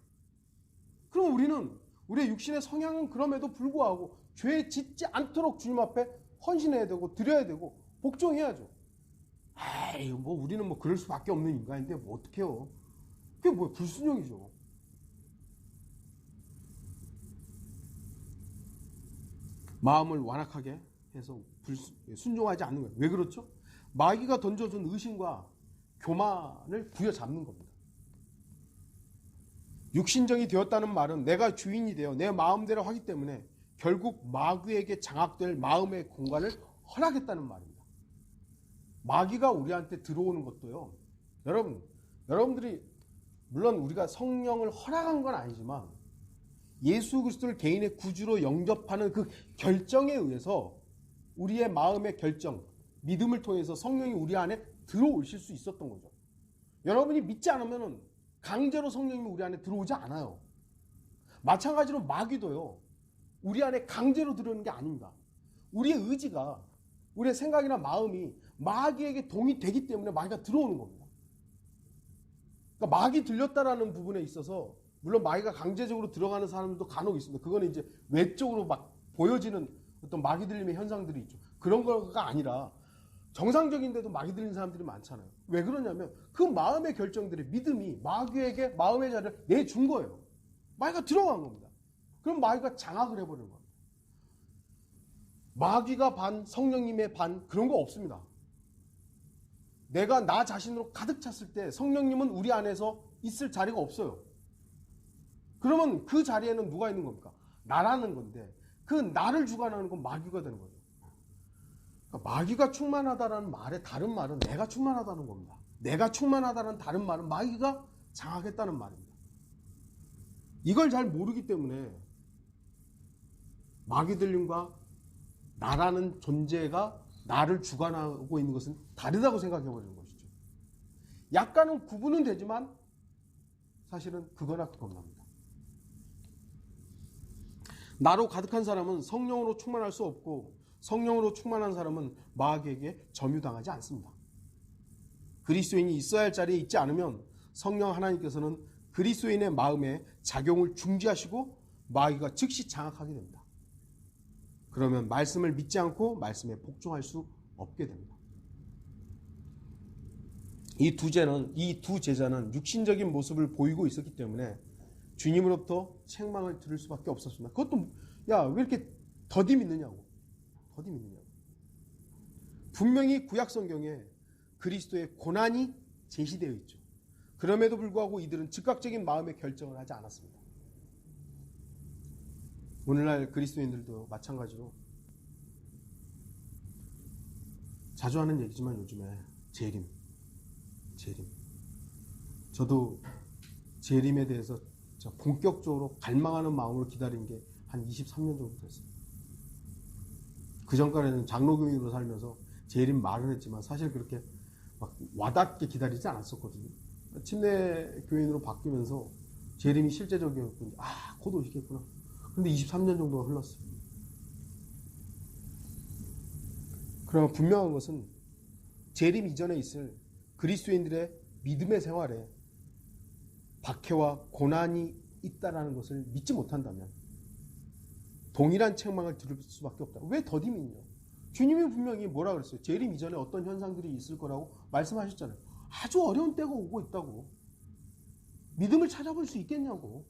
그럼 우리는 우리의 육신의 성향은 그럼에도 불구하고 죄 짓지 않도록 주님 앞에 헌신해야 되고 드려야 되고 복종해야죠. 우리는 그럴 수밖에 없는 인간인데 어떡해요. 그게 뭐예요? 불순종이죠. 마음을 완악하게 해서 순종하지 않는 거예요. 왜 그렇죠? 마귀가 던져준 의심과 교만을 부여잡는 겁니다. 육신정이 되었다는 말은 내가 주인이 되어 내 마음대로 하기 때문에 결국 마귀에게 장악될 마음의 공간을 허락했다는 말입니다. 마귀가 우리한테 들어오는 것도요, 여러분들이 물론 우리가 성령을 허락한 건 아니지만 예수 그리스도를 개인의 구주로 영접하는 그 결정에 의해서 우리의 마음의 결정, 믿음을 통해서 성령이 우리 안에 들어오실 수 있었던 거죠. 여러분이 믿지 않으면 강제로 성령님이 우리 안에 들어오지 않아요. 마찬가지로 마귀도요, 우리 안에 강제로 들어오는 게 아닙니다. 우리의 의지가, 우리의 생각이나 마음이 마귀에게 동의되기 때문에 마귀가 들어오는 겁니다. 그러니까 마귀 들렸다라는 부분에 있어서 물론 마귀가 강제적으로 들어가는 사람들도 간혹 있습니다. 그거는 이제 외적으로 막 보여지는 어떤 마귀 들림의 현상들이 있죠. 그런 거가 아니라 정상적인데도 마귀 들리는 사람들이 많잖아요. 왜 그러냐면 그 마음의 결정들이, 믿음이 마귀에게 마음의 자리를 내준 거예요. 마귀가 들어간 겁니다. 그럼 마귀가 장악을 해버리는 겁니다. 마귀가 반, 성령님의 반, 그런 거 없습니다. 내가 나 자신으로 가득 찼을 때 성령님은 우리 안에서 있을 자리가 없어요. 그러면 그 자리에는 누가 있는 겁니까? 나라는 건데 그 나를 주관하는 건 마귀가 되는 거죠. 그러니까 마귀가 충만하다라는 말의 다른 말은 내가 충만하다는 겁니다. 내가 충만하다는 다른 말은 마귀가 장악했다는 말입니다. 이걸 잘 모르기 때문에 마귀 들림과 나라는 존재가 나를 주관하고 있는 것은 다르다고 생각해버리는 것이죠. 약간은 구분은 되지만 사실은 그거나 그겁니다. 나로 가득한 사람은 성령으로 충만할 수 없고 성령으로 충만한 사람은 마귀에게 점유당하지 않습니다. 그리스도인이 있어야 할 자리에 있지 않으면 성령 하나님께서는 그리스도인의 마음에 작용을 중지하시고 마귀가 즉시 장악하게 됩니다. 그러면 말씀을 믿지 않고 말씀에 복종할 수 없게 됩니다. 이 두 제자는 육신적인 모습을 보이고 있었기 때문에 주님으로부터 책망을 들을 수밖에 없었습니다. 그것도 야, 왜 이렇게 더디 믿느냐고. 분명히 구약 성경에 그리스도의 고난이 제시되어 있죠. 그럼에도 불구하고 이들은 즉각적인 마음의 결정을 하지 않았습니다. 오늘날 그리스도인들도 마찬가지로 자주 하는 얘기지만 요즘에 재림. 저도 재림에 대해서 본격적으로 갈망하는 마음으로 기다린 게 한 23년 정도 됐어요. 그 전까지는 장로교인으로 살면서 재림 말은 했지만 사실 그렇게 막 와닿게 기다리지 않았었거든요. 침례 교인으로 바뀌면서 재림이 실제적이었군요. 아, 곧 오시겠구나. 근데 23년 정도가 흘렀어요. 그러나 분명한 것은 재림 이전에 있을 그리스도인들의 믿음의 생활에 박해와 고난이 있다라는 것을 믿지 못한다면 동일한 책망을 들을 수밖에 없다. 왜 더디 믿냐? 주님이 분명히 뭐라 그랬어요? 재림 이전에 어떤 현상들이 있을 거라고 말씀하셨잖아요. 아주 어려운 때가 오고 있다고. 믿음을 찾아볼 수 있겠냐고.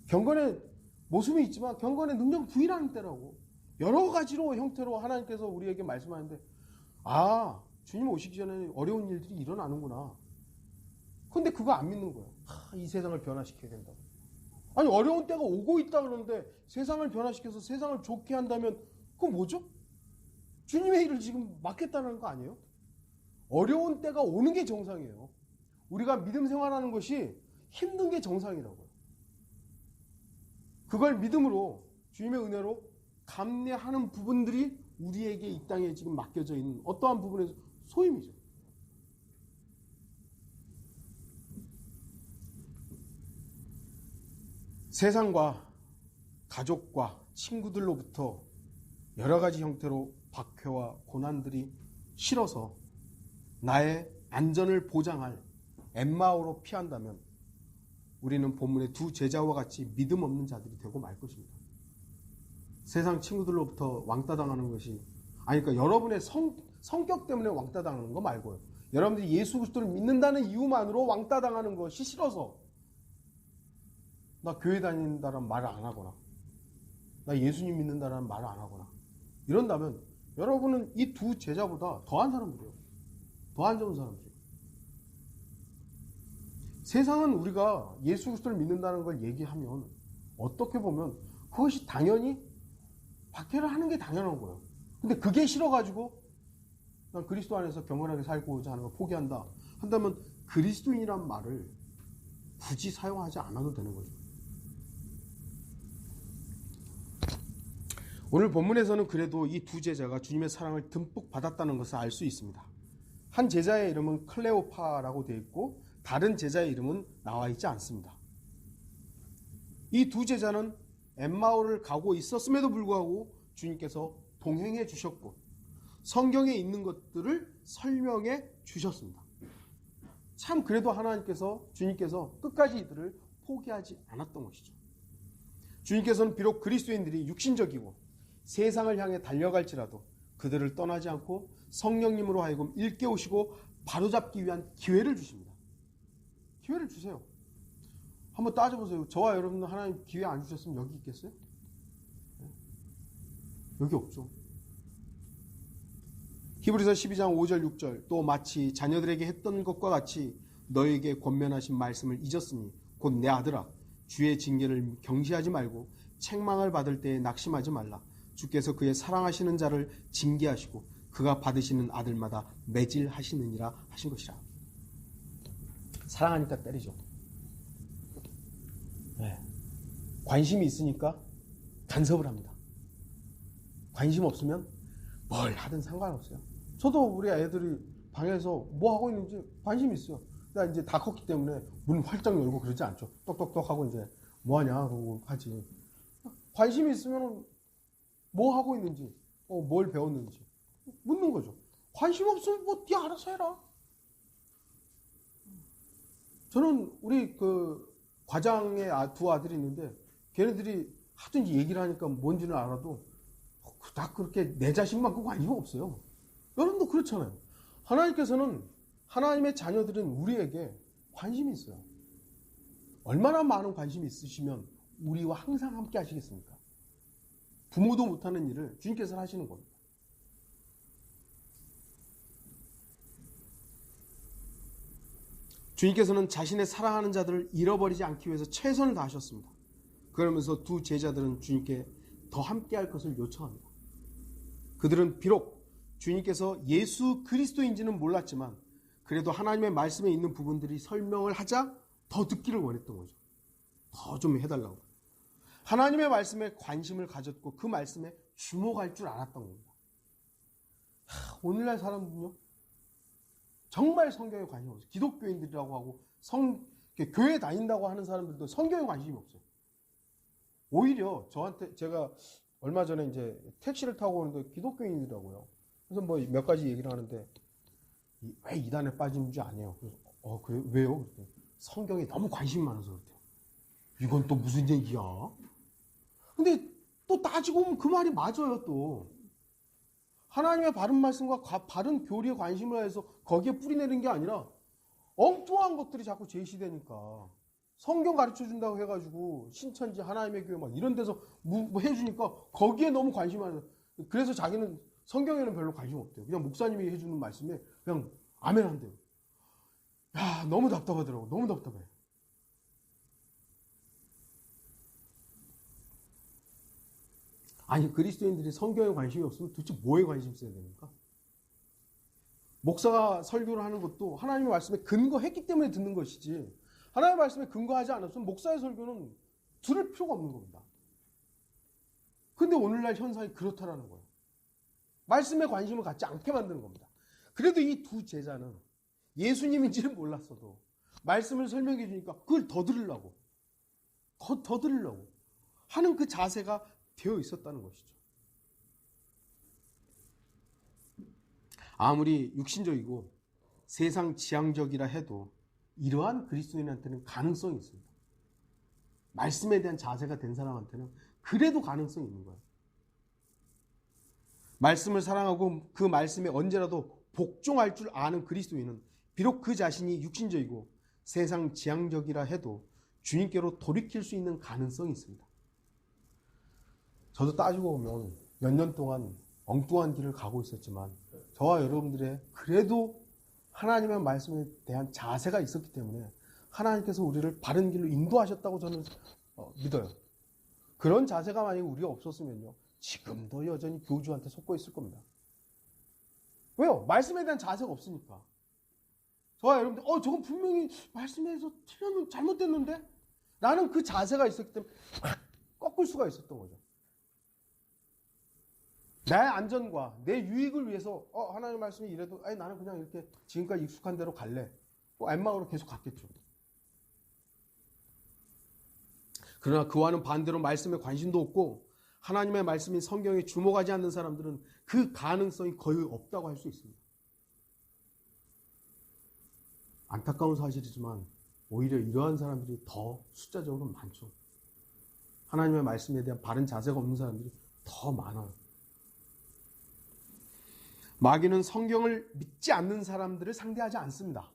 경건의 모습이 있지만 경건의 능력 부인하는 때라고. 여러 가지로 형태로 하나님께서 우리에게 말씀하는데, 아, 주님 오시기 전에 어려운 일들이 일어나는구나. 근데 그거 안 믿는 거야. 이 세상을 변화시켜야 된다고. 아니, 어려운 때가 오고 있다 그러는데 세상을 변화시켜서 세상을 좋게 한다면 그건 뭐죠? 주님의 일을 지금 맡겠다는 거 아니에요? 어려운 때가 오는 게 정상이에요. 우리가 믿음 생활하는 것이 힘든 게 정상이라고요. 그걸 믿음으로, 주님의 은혜로 감내하는 부분들이 우리에게 이 땅에 지금 맡겨져 있는 어떠한 부분에서 소임이죠. 세상과 가족과 친구들로부터 여러 가지 형태로 박해와 고난들이 싫어서 나의 안전을 보장할 엠마오로 피한다면 우리는 본문의 두 제자와 같이 믿음 없는 자들이 되고 말 것입니다. 세상 친구들로부터 왕따 당하는 것이, 그러니까 여러분의 성격 때문에 왕따 당하는 거 말고요. 여러분들이 예수 그리스도를 믿는다는 이유만으로 왕따 당하는 것이 싫어서 나 교회 다닌다는 말을 안 하거나 나 예수님 믿는다는 말을 안 하거나 이런다면 여러분은 이 두 제자보다 더한 사람들이에요. 더한 좋은 사람들이에요. 세상은 우리가 예수 그리스도를 믿는다는 걸 얘기하면 어떻게 보면 그것이 당연히 박해를 하는 게 당연한 거예요. 근데 그게 싫어가지고 난 그리스도 안에서 경건하게 살고자 하는 걸 포기한다 한다면 그리스도인이란 말을 굳이 사용하지 않아도 되는 거죠. 오늘 본문에서는 그래도 이 두 제자가 주님의 사랑을 듬뿍 받았다는 것을 알 수 있습니다. 한 제자의 이름은 클레오파라고 되어 있고 다른 제자의 이름은 나와 있지 않습니다. 이 두 제자는 엠마오를 가고 있었음에도 불구하고 주님께서 동행해 주셨고 성경에 있는 것들을 설명해 주셨습니다. 참 그래도 주님께서 끝까지 이들을 포기하지 않았던 것이죠. 주님께서는 비록 그리스도인들이 육신적이고 세상을 향해 달려갈지라도 그들을 떠나지 않고 성령님으로 하여금 일깨우시고 바로잡기 위한 기회를 주십니다. 기회를 주세요. 한번 따져보세요. 저와 여러분은 하나님 기회 안 주셨으면 여기 있겠어요? 여기 없죠. 히브리서 12장 5절 6절 또 마치 자녀들에게 했던 것과 같이 너에게 권면하신 말씀을 잊었으니 곧 내 아들아 주의 징계를 경시하지 말고 책망을 받을 때에 낙심하지 말라. 주께서 그의 사랑하시는 자를 징계하시고 그가 받으시는 아들마다 매질하시느니라 하신 것이라. 사랑하니까 때리죠. 네. 관심이 있으니까 간섭을 합니다. 관심 없으면 뭘 하든 상관없어요. 저도 우리 애들이 방에서 뭐 하고 있는지 관심이 있어요. 그러니까 이제 다 컸기 때문에 문 활짝 열고 그러지 않죠. 똑똑똑 하고 이제 뭐 하냐 그러고 하지. 관심이 있으면 뭐 하고 있는지, 뭘 배웠는지 묻는 거죠. 관심 없으면 뭐 네 알아서 해라. 저는 우리 그 과장의 두 아들이 있는데 걔네들이 하든지 얘기를 하니까 뭔지는 알아도 다 그렇게 내 자식만큼 관심 없어요. 여러분도 그렇잖아요. 하나님께서는 하나님의 자녀들은 우리에게 관심이 있어요. 얼마나 많은 관심이 있으시면 우리와 항상 함께 하시겠습니까? 부모도 못하는 일을 주님께서 하시는 겁니다. 주님께서는 자신의 사랑하는 자들을 잃어버리지 않기 위해서 최선을 다하셨습니다. 그러면서 두 제자들은 주님께 더 함께할 것을 요청합니다. 그들은 비록 주님께서 예수 그리스도인지는 몰랐지만 그래도 하나님의 말씀에 있는 부분들이 설명을 하자 더 듣기를 원했던 거죠. 더 좀 해달라고. 하나님의 말씀에 관심을 가졌고 그 말씀에 주목할 줄 알았던 겁니다. 오늘날 사람은요 정말 성경에 관심이 없어요. 기독교인들이라고 하고 교회 다닌다고 하는 사람들도 성경에 관심이 없어요. 오히려 저한테 제가 얼마 전에 이제 택시를 타고 오는데 기독교인이더라고요. 그래서 뭐 몇 가지 얘기를 하는데 왜 이단에 빠지는지 아네요. 그래서 그래 왜요? 그랬더니 성경에 너무 관심이 많아서 그렇대요. 이건 또 무슨 얘기야? 근데 또 따지고 보면 그 말이 맞아요. 또 하나님의 바른 말씀과 바른 교리에 관심을 해서 거기에 뿌리내는 게 아니라 엉뚱한 것들이 자꾸 제시되니까 성경 가르쳐준다고 해가지고 신천지 하나님의 교회 막 이런 데서 뭐 해주니까 거기에 너무 관심이 많아요. 그래서 자기는 성경에는 별로 관심 없대요. 그냥 목사님이 해주는 말씀에 그냥 아멘 한대요. 야, 너무 답답하더라고. 너무 답답해. 아니, 그리스도인들이 성경에 관심이 없으면 도대체 뭐에 관심 써야 됩니까? 목사가 설교를 하는 것도 하나님의 말씀에 근거했기 때문에 듣는 것이지 하나님의 말씀에 근거하지 않았으면 목사의 설교는 들을 필요가 없는 겁니다. 근데 오늘날 현상이 그렇다라는 거예요. 말씀에 관심을 갖지 않게 만드는 겁니다. 그래도 이 두 제자는 예수님인지는 몰랐어도 말씀을 설명해 주니까 그걸 더 들으려고 더 들으려고 하는 그 자세가 되어 있었다는 것이죠. 아무리 육신적이고 세상 지향적이라 해도 이러한 그리스도인한테는 가능성이 있습니다. 말씀에 대한 자세가 된 사람한테는 그래도 가능성이 있는 거예요. 말씀을 사랑하고 그 말씀에 언제라도 복종할 줄 아는 그리스도인은 비록 그 자신이 육신적이고 세상 지향적이라 해도 주님께로 돌이킬 수 있는 가능성이 있습니다. 저도 따지고 보면 몇 년 동안 엉뚱한 길을 가고 있었지만 저와 여러분들의 그래도 하나님의 말씀에 대한 자세가 있었기 때문에 하나님께서 우리를 바른 길로 인도하셨다고 저는 믿어요. 그런 자세가 만약에 우리가 없었으면요 지금도 여전히 교주한테 속고 있을 겁니다. 왜요? 말씀에 대한 자세가 없으니까. 저와 여러분들 저건 분명히 말씀에서 틀렸는데 잘못됐는데 나는 그 자세가 있었기 때문에 꺾을 수가 있었던 거죠. 나의 안전과 내 유익을 위해서 하나님 말씀이 이래도 나는 그냥 이렇게 지금까지 익숙한 대로 갈래. 엠마오로 계속 갔겠죠. 그러나 그와는 반대로 말씀에 관심도 없고 하나님의 말씀인 성경에 주목하지 않는 사람들은 그 가능성이 거의 없다고 할 수 있습니다. 안타까운 사실이지만 오히려 이러한 사람들이 더 숫자적으로 많죠. 하나님의 말씀에 대한 바른 자세가 없는 사람들이 더 많아요. 마귀는 성경을 믿지 않는 사람들을 상대하지 않습니다.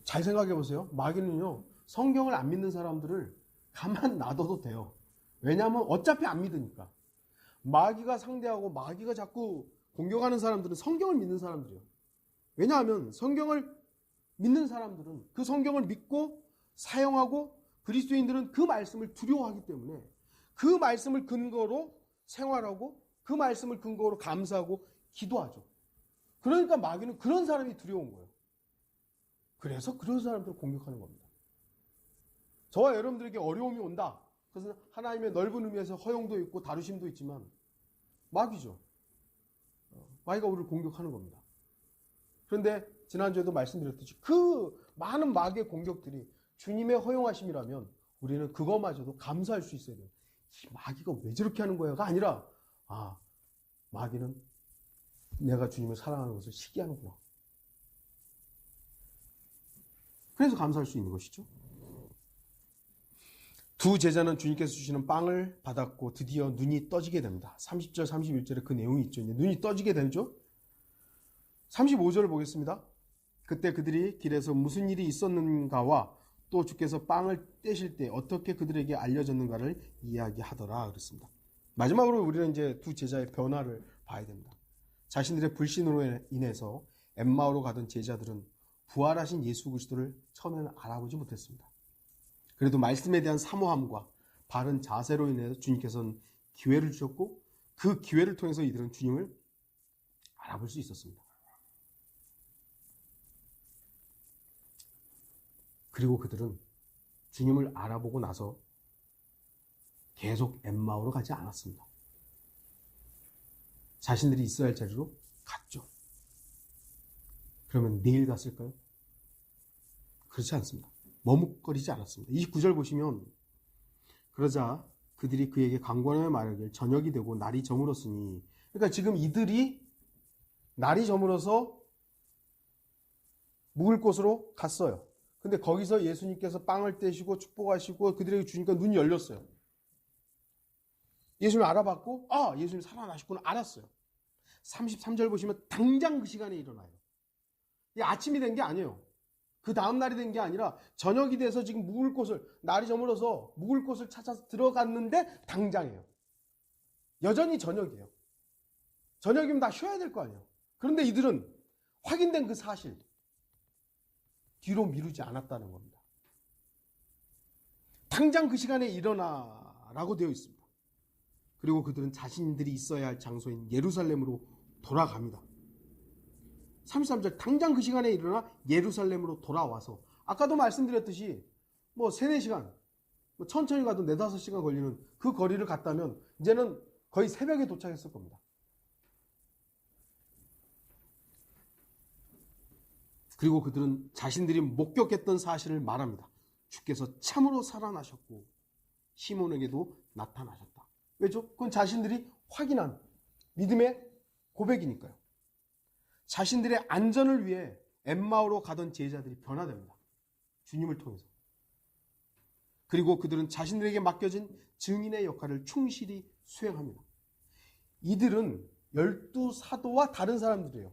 잘 생각해 보세요. 마귀는요, 성경을 안 믿는 사람들을 가만 놔둬도 돼요. 왜냐하면 어차피 안 믿으니까. 마귀가 상대하고 마귀가 자꾸 공격하는 사람들은 성경을 믿는 사람들이에요. 왜냐하면 성경을 믿는 사람들은 그 성경을 믿고 사용하고 그리스도인들은 그 말씀을 두려워하기 때문에 그 말씀을 근거로 생활하고 그 말씀을 근거로 감사하고 기도하죠. 그러니까 마귀는 그런 사람이 두려운 거예요. 그래서 그런 사람들을 공격하는 겁니다. 저와 여러분들에게 어려움이 온다. 그것은 하나님의 넓은 의미에서 허용도 있고 다루심도 있지만 마귀죠. 마귀가 우리를 공격하는 겁니다. 그런데 지난주에도 말씀드렸듯이 그 많은 마귀의 공격들이 주님의 허용하심이라면 우리는 그것마저도 감사할 수 있어야 돼요. 이 마귀가 왜 저렇게 하는 거야가 아니라 마귀는 내가 주님을 사랑하는 것을 시기하는구나. 그래서 감사할 수 있는 것이죠. 두 제자는 주님께서 주시는 빵을 받았고 드디어 눈이 떠지게 됩니다. 30절, 31절에 그 내용이 있죠. 이제 눈이 떠지게 되죠. 35절을 보겠습니다. 그때 그들이 길에서 무슨 일이 있었는가와 또 주께서 빵을 떼실 때 어떻게 그들에게 알려졌는가를 이야기하더라 그랬습니다. 마지막으로 우리는 이제 두 제자의 변화를 봐야 됩니다. 자신들의 불신으로 인해서 엠마오로 가던 제자들은 부활하신 예수 그리스도를 처음에는 알아보지 못했습니다. 그래도 말씀에 대한 사모함과 바른 자세로 인해서 주님께서는 기회를 주셨고 그 기회를 통해서 이들은 주님을 알아볼 수 있었습니다. 그리고 그들은 주님을 알아보고 나서 계속 엠마오로 가지 않았습니다. 자신들이 있어야 할 자리로 갔죠. 그러면 내일 갔을까요? 그렇지 않습니다. 머뭇거리지 않았습니다. 29절 보시면 그러자 그들이 그에게 강권하여 말하길 저녁이 되고 날이 저물었으니 그러니까 지금 이들이 날이 저물어서 묵을 곳으로 갔어요. 근데 거기서 예수님께서 빵을 떼시고 축복하시고 그들에게 주니까 눈이 열렸어요. 예수님을 알아봤고 예수님 살아나셨구나 알았어요. 33절 보시면 당장 그 시간에 일어나요. 이게 아침이 된 게 아니에요. 그 다음 날이 된 게 아니라 저녁이 돼서 지금 묵을 곳을 날이 저물어서 묵을 곳을 찾아서 들어갔는데 당장이에요. 여전히 저녁이에요. 저녁이면 다 쉬어야 될 거 아니에요. 그런데 이들은 확인된 그 사실 뒤로 미루지 않았다는 겁니다. 당장 그 시간에 일어나라고 되어 있습니다. 그리고 그들은 자신들이 있어야 할 장소인 예루살렘으로 돌아갑니다. 33절 당장 그 시간에 일어나 예루살렘으로 돌아와서 아까도 말씀드렸듯이 3-4시간 천천히 가도 4-5시간 걸리는 그 거리를 갔다면 이제는 거의 새벽에 도착했을 겁니다. 그리고 그들은 자신들이 목격했던 사실을 말합니다. 주께서 참으로 살아나셨고 시몬에게도 나타나셨다. 왜죠? 그건 자신들이 확인한 믿음의 고백이니까요. 자신들의 안전을 위해 엠마오로 가던 제자들이 변화됩니다. 주님을 통해서. 그리고 그들은 자신들에게 맡겨진 증인의 역할을 충실히 수행합니다. 이들은 12사도와 다른 사람들이에요.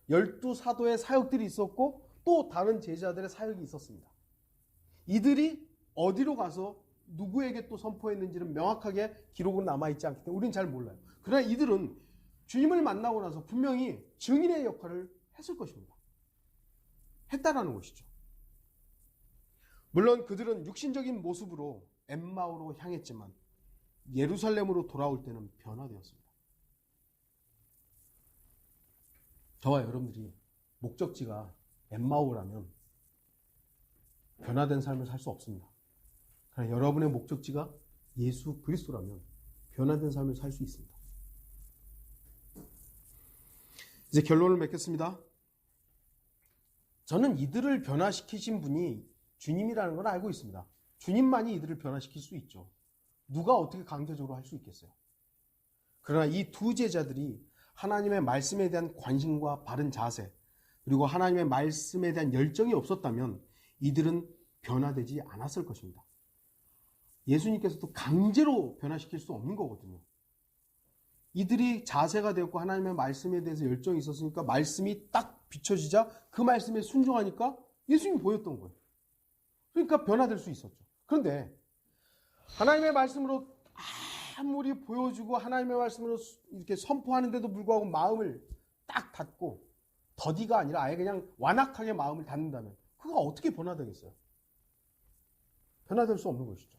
12사도의 사역들이 있었고 또 다른 제자들의 사역이 있었습니다. 이들이 어디로 가서 누구에게 또 선포했는지는 명확하게 기록은 남아있지 않기 때문에 우리는 잘 몰라요. 그러나 이들은 주님을 만나고 나서 분명히 증인의 역할을 했을 것입니다. 했다라는 것이죠. 물론 그들은 육신적인 모습으로 엠마오로 향했지만 예루살렘으로 돌아올 때는 변화되었습니다. 저와 여러분들이 목적지가 엠마오라면 변화된 삶을 살 수 없습니다. 그러나 여러분의 목적지가 예수 그리스도라면 변화된 삶을 살 수 있습니다. 이제 결론을 맺겠습니다. 저는 이들을 변화시키신 분이 주님이라는 걸 알고 있습니다. 주님만이 이들을 변화시킬 수 있죠. 누가 어떻게 강제적으로 할 수 있겠어요? 그러나 이 두 제자들이 하나님의 말씀에 대한 관심과 바른 자세, 그리고 하나님의 말씀에 대한 열정이 없었다면 이들은 변화되지 않았을 것입니다. 예수님께서도 강제로 변화시킬 수 없는 거거든요. 이들이 자세가 되었고 하나님의 말씀에 대해서 열정이 있었으니까 말씀이 딱 비춰지자 그 말씀에 순종하니까 예수님이 보였던 거예요. 그러니까 변화될 수 있었죠. 그런데 하나님의 말씀으로 아무리 보여주고 하나님의 말씀으로 이렇게 선포하는데도 불구하고 마음을 딱 닫고 더디가 아니라 아예 그냥 완악하게 마음을 닫는다면 그가 어떻게 변화되겠어요? 변화될 수 없는 것이죠.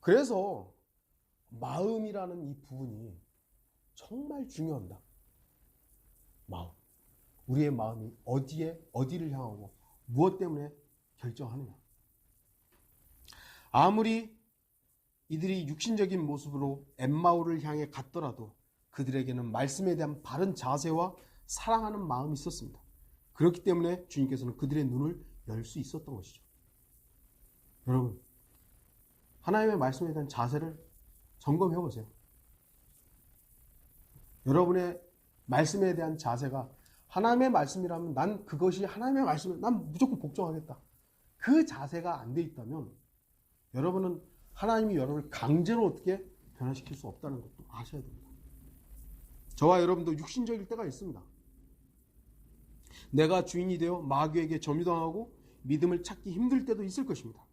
그래서 마음이라는 이 부분이 정말 중요합니다. 마음. 우리의 마음이 어디를 향하고 무엇 때문에 결정하느냐. 아무리 이들이 육신적인 모습으로 엠마오를 향해 갔더라도 그들에게는 말씀에 대한 바른 자세와 사랑하는 마음이 있었습니다. 그렇기 때문에 주님께서는 그들의 눈을 열 수 있었던 것이죠. 여러분, 하나님의 말씀에 대한 자세를 점검해 보세요. 여러분의 말씀에 대한 자세가 하나님의 말씀이라면 난 그것이 하나님의 말씀을 난 무조건 복종하겠다. 그 자세가 안 돼 있다면 여러분은 하나님이 여러분을 강제로 어떻게 변화시킬 수 없다는 것도 아셔야 됩니다. 저와 여러분도 육신적일 때가 있습니다. 내가 주인이 되어 마귀에게 점유당하고 믿음을 찾기 힘들 때도 있을 것입니다.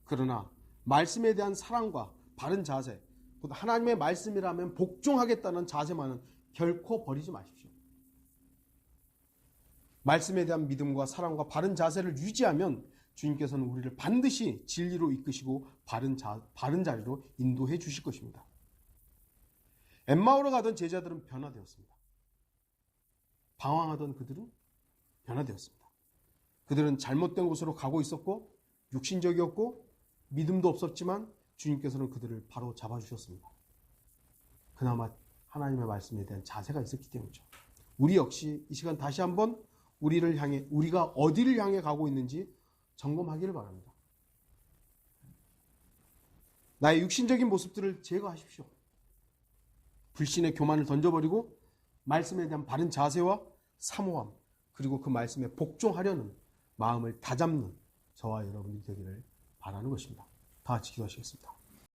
그러나 말씀에 대한 사랑과 바른 자세, 곧 하나님의 말씀이라면 복종하겠다는 자세만은 결코 버리지 마십시오. 말씀에 대한 믿음과 사랑과 바른 자세를 유지하면 주님께서는 우리를 반드시 진리로 이끄시고 바른 자리로 인도해 주실 것입니다. 엠마오로 가던 제자들은 변화되었습니다. 방황하던 그들은 변화되었습니다. 그들은 잘못된 곳으로 가고 있었고 육신적이었고 믿음도 없었지만 주님께서는 그들을 바로 잡아주셨습니다. 그나마 하나님의 말씀에 대한 자세가 있었기 때문이죠. 우리 역시 이 시간 다시 한번 우리가 어디를 향해 가고 있는지 점검하기를 바랍니다. 나의 육신적인 모습들을 제거하십시오. 불신의 교만을 던져버리고 말씀에 대한 바른 자세와 사모함, 그리고 그 말씀에 복종하려는 마음을 다잡는 저와 여러분이 되기를 바라는 것입니다. 다 같이 기도하시겠습니다.